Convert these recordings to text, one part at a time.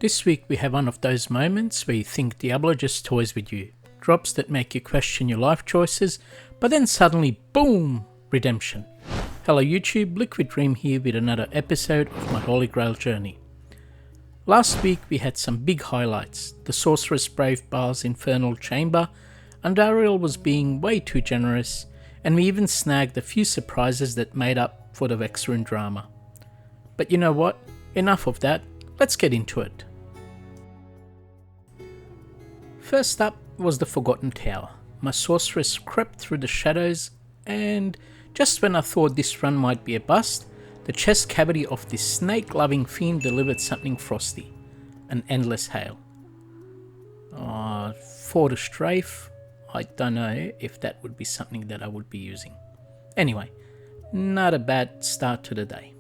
This week we have one of those moments where you think Diablo just toys with you. Drops that make you question your life choices, but then suddenly, boom, redemption. Hello YouTube, Liquid Dream here with another episode of my Holy Grail journey. Last week we had some big highlights. The Sorceress braved Baal's infernal chamber, Andariel was being way too generous, and we even snagged a few surprises that made up for the Vex rune drama. But you know what? Enough of that, let's get into it. First up was the Forgotten Tower. My Sorceress crept through the shadows, and just when I thought this run might be a bust, the chest cavity of this snake-loving fiend delivered something frosty. An endless hail. For the strafe, I don't know if that would be something that I would be using. Anyway, not a bad start to the day.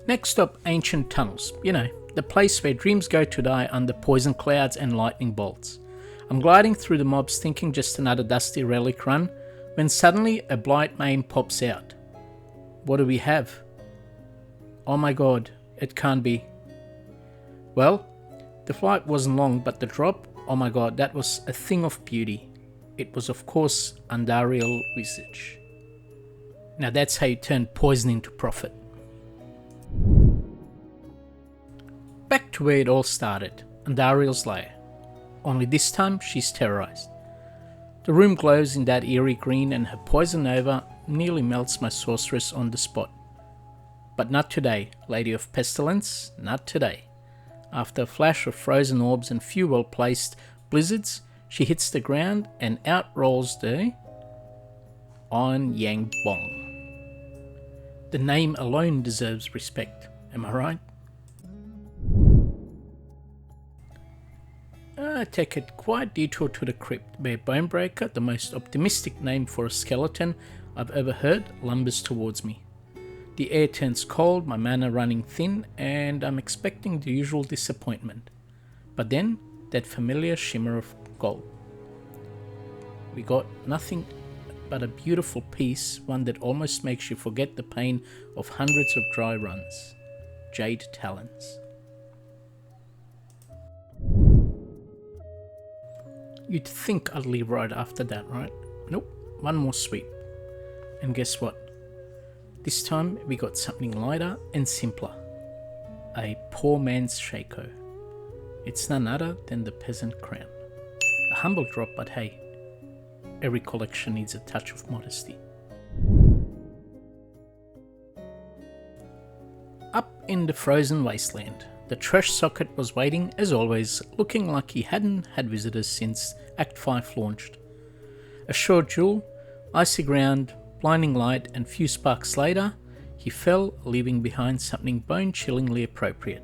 Next up, Ancient Tunnels. You know, the place where dreams go to die under poison clouds and lightning bolts. I'm gliding through the mobs thinking just another dusty relic run, when suddenly a blight main pops out. What do we have? Oh my god, it can't be. Well, the flight wasn't long, but the drop, oh my god, that was a thing of beauty. It was of course Andariel Visage. Now that's how you turn poison into profit. Back to where it all started, Andariel's lair. Only this time she's terrorized. The room glows in that eerie green and her poison nova nearly melts my Sorceress on the spot. But not today, Lady of Pestilence, not today. After a flash of frozen orbs and few well-placed blizzards, she hits the ground and out rolls the On Yang Bong. The name alone deserves respect, am I right? I take a quiet detour to the crypt, where Bonebreaker, the most optimistic name for a skeleton I've ever heard, lumbers towards me. The air turns cold, my mana running thin, and I'm expecting the usual disappointment. But then, that familiar shimmer of gold. We got nothing but a beautiful piece, one that almost makes you forget the pain of hundreds of dry runs. Jade Talons. You'd think I'd leave right after that, right? Nope, one more sweep. And guess what? This time we got something lighter and simpler. A poor man's Shaco. It's none other than the Peasant Crown. A humble drop, but hey, every collection needs a touch of modesty. Up in the frozen wasteland, the Thresh socket was waiting as always, looking like he hadn't had visitors since Act 5 launched. A short duel, icy ground, blinding light and few sparks later, he fell, leaving behind something bone-chillingly appropriate.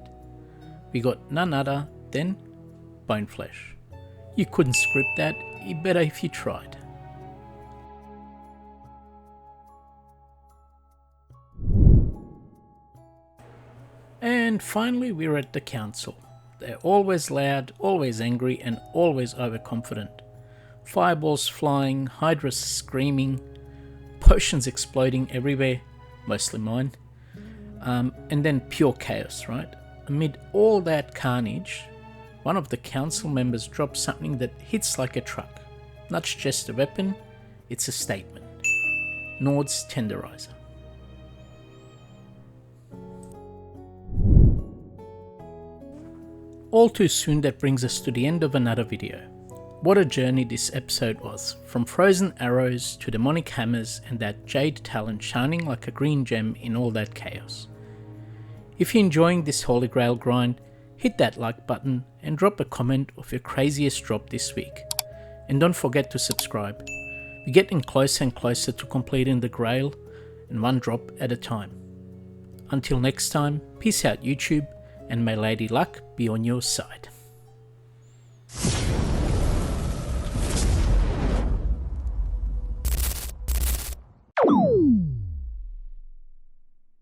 We got none other than Bone Flesh. You couldn't script that, better if you tried. And finally we're at the council. They're always loud, always angry and always overconfident. Fireballs flying, hydras screaming, potions exploding everywhere, mostly mine, and then pure chaos, right? Amid all that carnage, one of the council members drops something that hits like a truck. Not just a weapon, it's a statement. Nord's Tenderizer. All too soon, that brings us to the end of another video. What a journey this episode was, from frozen arrows to demonic hammers and that jade talon shining like a green gem in all that chaos. If you're enjoying this Holy Grail grind, hit that like button and drop a comment of your craziest drop this week. And don't forget to subscribe. We're getting closer and closer to completing the Grail, and one drop at a time. Until next time, peace out YouTube, and may Lady Luck be on your side.